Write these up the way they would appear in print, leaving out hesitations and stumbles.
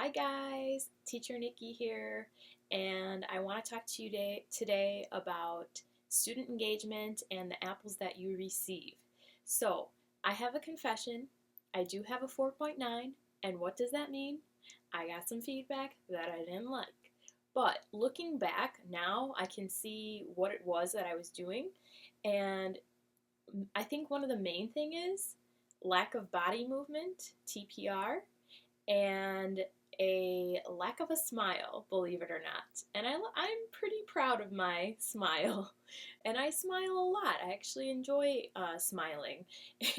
Hi guys, Teacher Nikki here, and I want to talk to you today about student engagement and the apples that you receive. So, I have a confession. I do have a 4.9, and what does that mean? I got some feedback that I didn't like. But looking back now, I can see what it was that I was doing, and I think one of the main thing is lack of body movement, TPR, and a lack of a smile, believe it or not. And I'm pretty proud of my smile. And I smile a lot. I actually enjoy smiling.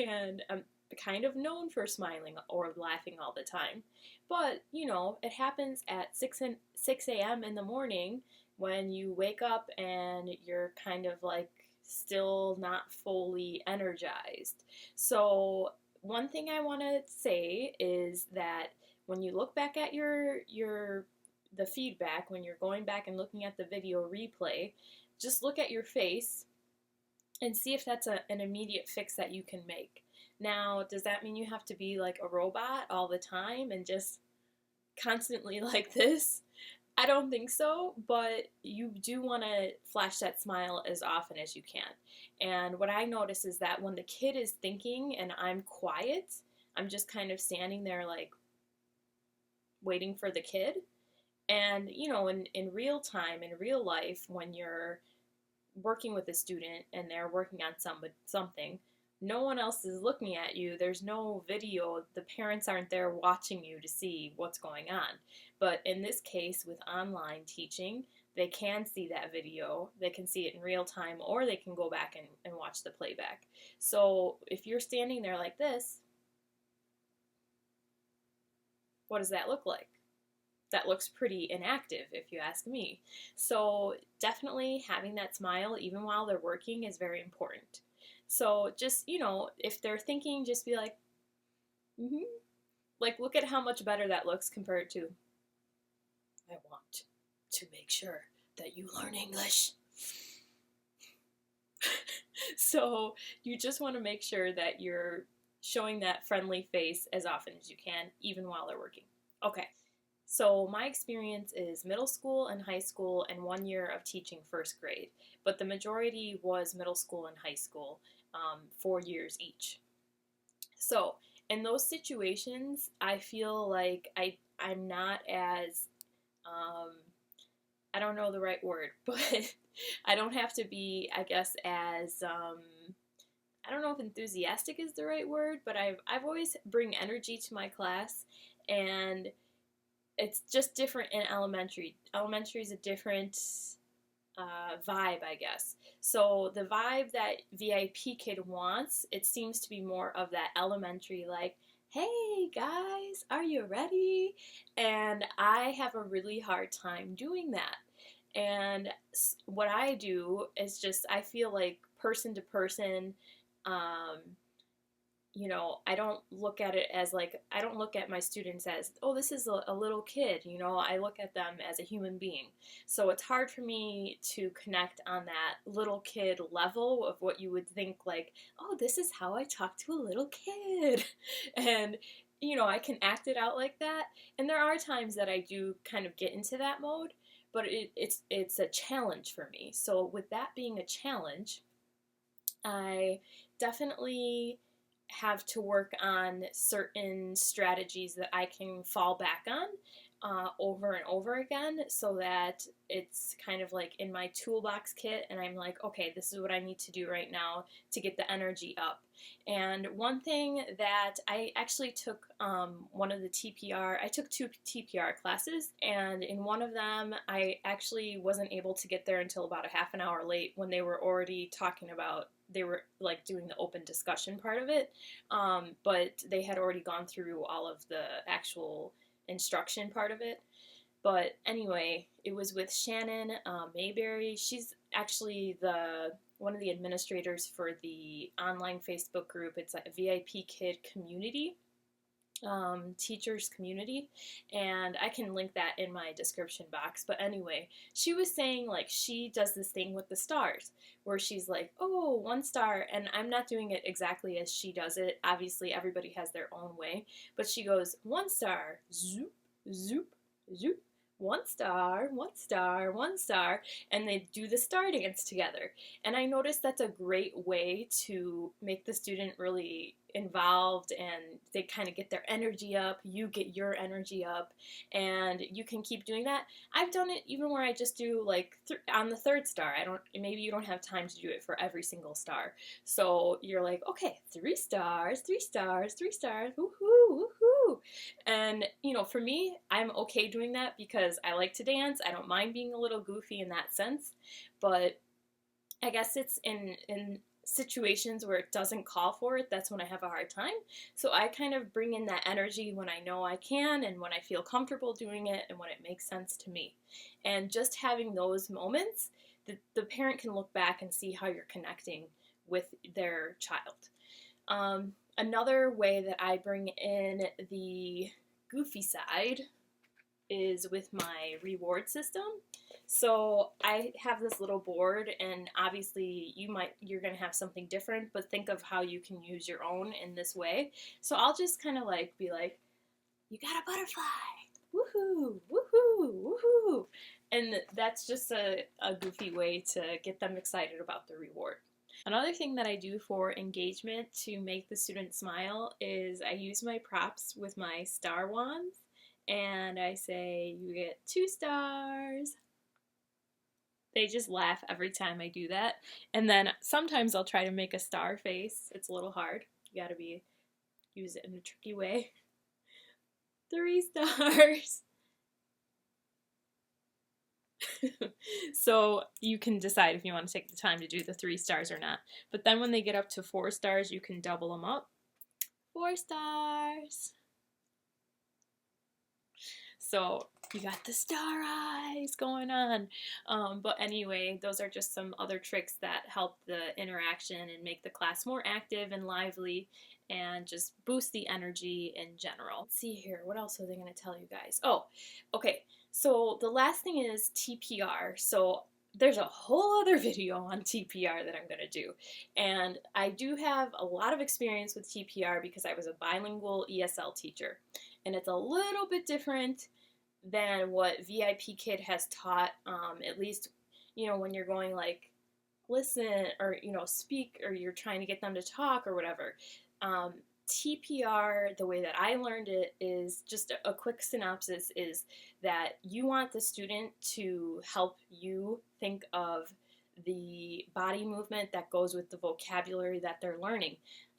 And I'm kind of known for smiling or laughing all the time. But, it happens at 6 a.m. in the morning when you wake up and you're kind of like still not fully energized. So, one thing I want to say is that when you look back at the feedback, when you're going back and looking at the video replay, just look at your face and see if that's an immediate fix that you can make. Now, does that mean you have to be like a robot all the time and just constantly like this? I don't think so, but you do want to flash that smile as often as you can. And what I notice is that when the kid is thinking and I'm quiet, I'm just kind of standing there like waiting for the kid. And, in real time, in real life, when you're working with a student and they're working on something, no one else is looking at you. There's no video. The parents aren't there watching you to see what's going on. But in this case, with online teaching, they can see that video. They can see it in real time, or they can go back and watch the playback. So if you're standing there like this, what does that look like? That looks pretty inactive, if you ask me. So definitely having that smile even while they're working is very important. So just, if they're thinking, just be like, mm-hmm. Like, look at how much better that looks compared to, I want to make sure that you learn English. So you just want to make sure that you're showing that friendly face as often as you can, even while they're working. Okay. So my experience is middle school and high school and 1 year of teaching first grade, but the majority was middle school and high school, 4 years each. So in those situations, I feel like I'm not as, I don't know the right word, but I don't have to be, I guess, as, I don't know if enthusiastic is the right word, but I've always bring energy to my class, and it's just different in elementary. Elementary is a different vibe, I guess. So the vibe that VIPKID wants, it seems to be more of that elementary, like, hey guys, are you ready? And I have a really hard time doing that. And what I do is just, I feel like person to person, um, I don't look at it as like, I don't look at my students as, oh, this is a little kid, I look at them as a human being. So it's hard for me to connect on that little kid level of what you would think like, oh, this is how I talk to a little kid. And, I can act it out like that. And there are times that I do kind of get into that mode, but it's a challenge for me. So with that being a challenge, I definitely have to work on certain strategies that I can fall back on over and over again, so that it's kind of like in my toolbox kit, and I'm like, okay, this is what I need to do right now to get the energy up. And one thing that I actually took one of the TPR, I took 2 TPR classes, and in one of them I actually wasn't able to get there until about a half an hour late, when they were already talking about, they were like doing the open discussion part of it, but they had already gone through all of the actual instruction part of it. But anyway, it was with Shannon Mayberry. She's actually one of the administrators for the online Facebook group. It's a VIPKID community, teachers community, and I can link that in my description box. But anyway, she was saying like she does this thing with the stars where she's like, oh, 1 star, and I'm not doing it exactly as she does it. Obviously everybody has their own way, but she goes 1 star, zoop, zoop, zoop, 1 star, 1 star, 1 star, and they do the star dance together. And I noticed that's a great way to make the student really involved, and they kind of get their energy up, you get your energy up, and you can keep doing that. I've done it even where I just do like on the 3rd star. Maybe you don't have time to do it for every single star. So you're like, okay, 3 stars, 3 stars, 3 stars, woohoo, woohoo. And, for me, I'm okay doing that because I like to dance. I don't mind being a little goofy in that sense. But I guess it's in situations where it doesn't call for it, that's when I have a hard time. So I kind of bring in that energy when I know I can and when I feel comfortable doing it and when it makes sense to me. And just having those moments, the parent can look back and see how you're connecting with their child. Another way that I bring in the goofy side is with my reward system. So I have this little board, and obviously you're going to have something different, but think of how you can use your own in this way. So I'll just kind of be like, you got a butterfly, woohoo, woohoo, woohoo. And that's just a goofy way to get them excited about the reward. Another thing that I do for engagement to make the student smile is I use my props with my star wands, and I say, you get 2 stars. They just laugh every time I do that. And then sometimes I'll try to make a star face. It's a little hard. You gotta use it in a tricky way. 3 stars. So you can decide if you want to take the time to do the 3 stars or not. But then when they get up to 4 stars, you can double them up. 4 stars. So you got the star eyes going on. But anyway, those are just some other tricks that help the interaction and make the class more active and lively and just boost the energy in general. Let's see here, what else are they going to tell you guys? Oh, okay. So the last thing is TPR. So there's a whole other video on TPR that I'm going to do. And I do have a lot of experience with TPR because I was a bilingual ESL teacher. And it's a little bit different than what VIPKID has taught, at least, when you're going like, listen, or, speak, or you're trying to get them to talk or whatever. TPR, the way that I learned it, is just a quick synopsis, is that you want the student to help you think of the body movement that goes with the vocabulary that they're learning.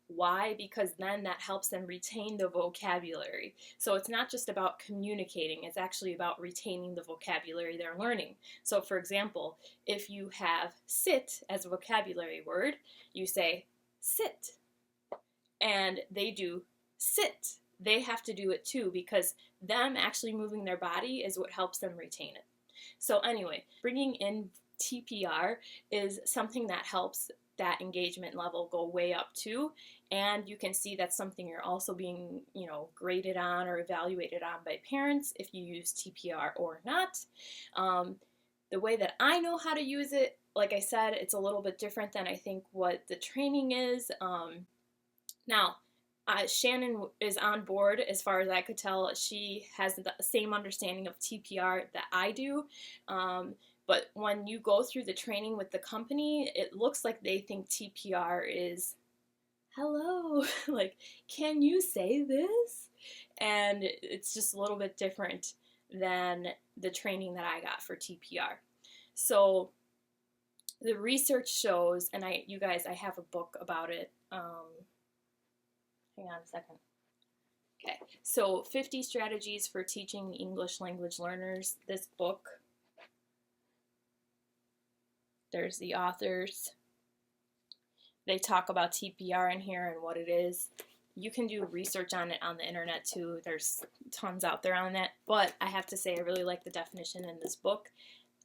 Why? Because then that helps them retain the vocabulary. So it's not just about communicating, it's actually about retaining the vocabulary they're learning. So for example, if you have sit as a vocabulary word, you say sit. And they do sit. They have to do it too, because them actually moving their body is what helps them retain it. So anyway, bringing in TPR is something that helps that engagement level go way up too, and you can see that's something you're also being, graded on or evaluated on by parents if you use TPR or not. The way that I know how to use it, like I said, it's a little bit different than I think what the training is. Now, Shannon is on board as far as I could tell. She has the same understanding of TPR that I do. But when you go through the training with the company, it looks like they think TPR is, hello, like, can you say this? And it's just a little bit different than the training that I got for TPR. So the research shows, and you guys, I have a book about it. Hang on a second. Okay, so 50 Strategies for Teaching English Language Learners. This book, there's the authors. They talk about TPR in here and what it is. You can do research on it on the internet too. There's tons out there on that. But I have to say I really like the definition in this book.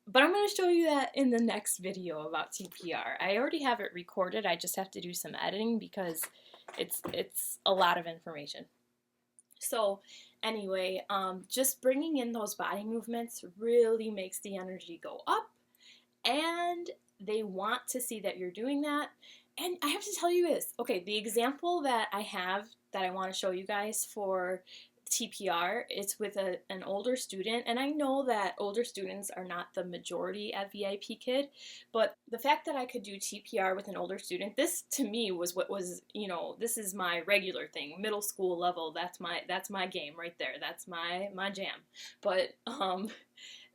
But I'm going to show you that in the next video about TPR. I already have it recorded. I just have to do some editing because it's a lot of information. So anyway, just bringing in those body movements really makes the energy go up, and they want to see that you're doing that. And I have to tell you this, okay, the example that I have that I want to show you guys for TPR. It's with an older student, and I know that older students are not the majority at VIPKID, but the fact that I could do TPR with an older student, this to me was what was, this is my regular thing, middle school level. That's my game right there. That's my jam. But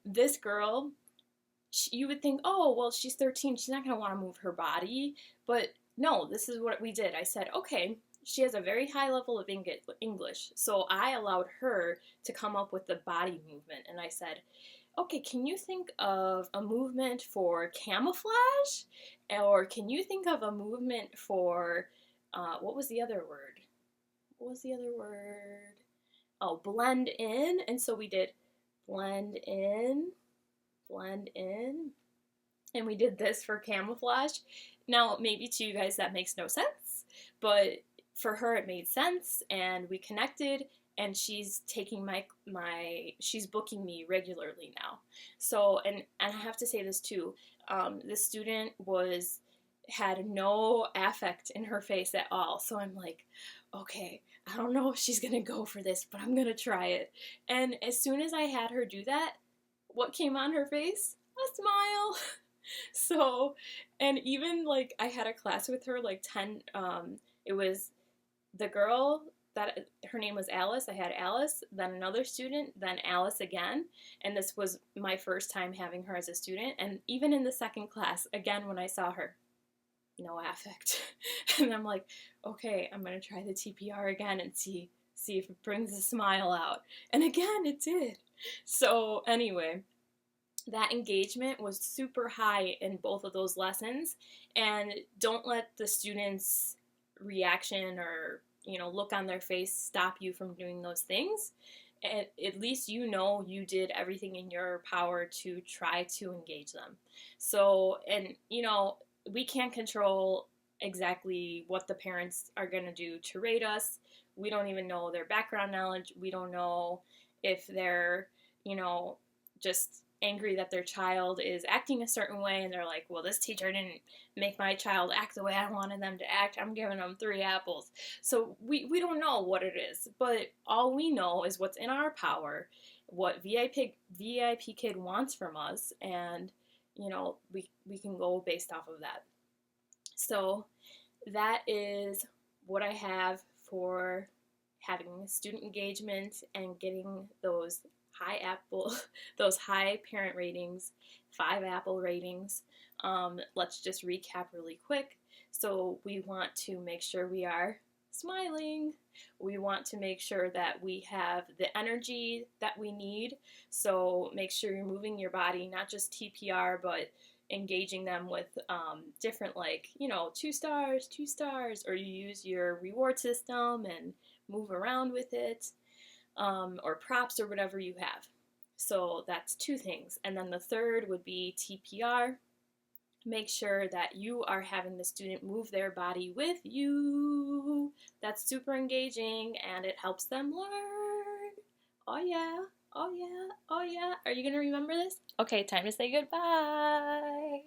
this girl, you would think, oh, well, she's 13, she's not going to want to move her body. But no, this is what we did. I said, okay, she has a very high level of English, so I allowed her to come up with the body movement. And I said, okay, can you think of a movement for camouflage? Or can you think of a movement for, what was the other word? What was the other word? Oh, blend in. And so we did blend in, and we did this for camouflage. Now, maybe to you guys that makes no sense, but for her it made sense, and we connected, and she's taking she's booking me regularly now. So, and I have to say this too, the student had no affect in her face at all. So I'm like, okay, I don't know if she's gonna go for this, but I'm gonna try it. And as soon as I had her do that, what came on her face? A smile. So, and even like I had a class with her, like 10, it was the girl that her name was Alice. I had Alice, then another student, then Alice again. And this was my first time having her as a student. And even in the second class, again, when I saw her, no affect. And I'm like, okay, I'm going to try the TPR again and see if it brings a smile out. And again, it did. So anyway, that engagement was super high in both of those lessons. And don't let the students' reaction or look on their face stop you from doing those things. At least you did everything in your power to try to engage them. So, and we can't control exactly what the parents are going to do to rate us. We don't even know their background knowledge. We don't know if they're just angry that their child is acting a certain way, and they're like, well, this teacher didn't make my child act the way I wanted them to act. I'm giving them 3 apples. So we don't know what it is, but all we know is what's in our power, what VIPKID wants from us, and we can go based off of that. So that is what I have for having student engagement and getting those high parent ratings, 5 apple ratings. Let's just recap really quick. So we want to make sure we are smiling. We want to make sure that we have the energy that we need. So make sure you're moving your body, not just TPR, but engaging them with different 2 stars, or you use your reward system and move around with it. Or props or whatever you have. So that's 2 things. And then the third would be TPR. Make sure that you are having the student move their body with you. That's super engaging, and it helps them learn. Oh yeah, oh yeah, oh yeah. Are you going to remember this? Okay, time to say goodbye.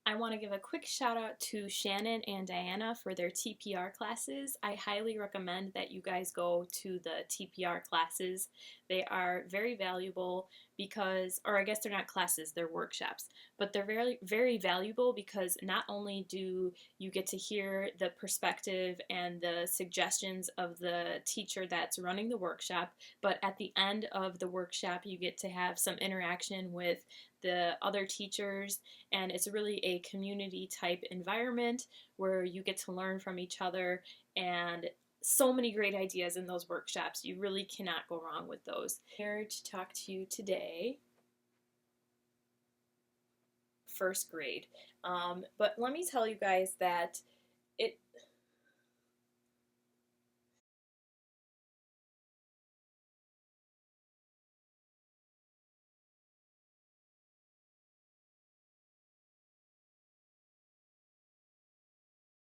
I want to give a quick shout out to Shannon and Diana for their TPR classes. I highly recommend that you guys go to the TPR classes. They are very valuable because, or I guess they're not classes, they're workshops, but they're very, very valuable because not only do you get to hear the perspective and the suggestions of the teacher that's running the workshop, but at the end of the workshop you get to have some interaction with the other teachers, and it's really a community type environment where you get to learn from each other, and so many great ideas in those workshops. You really cannot go wrong with those. I'm here to talk to you today, first grade. But let me tell you guys that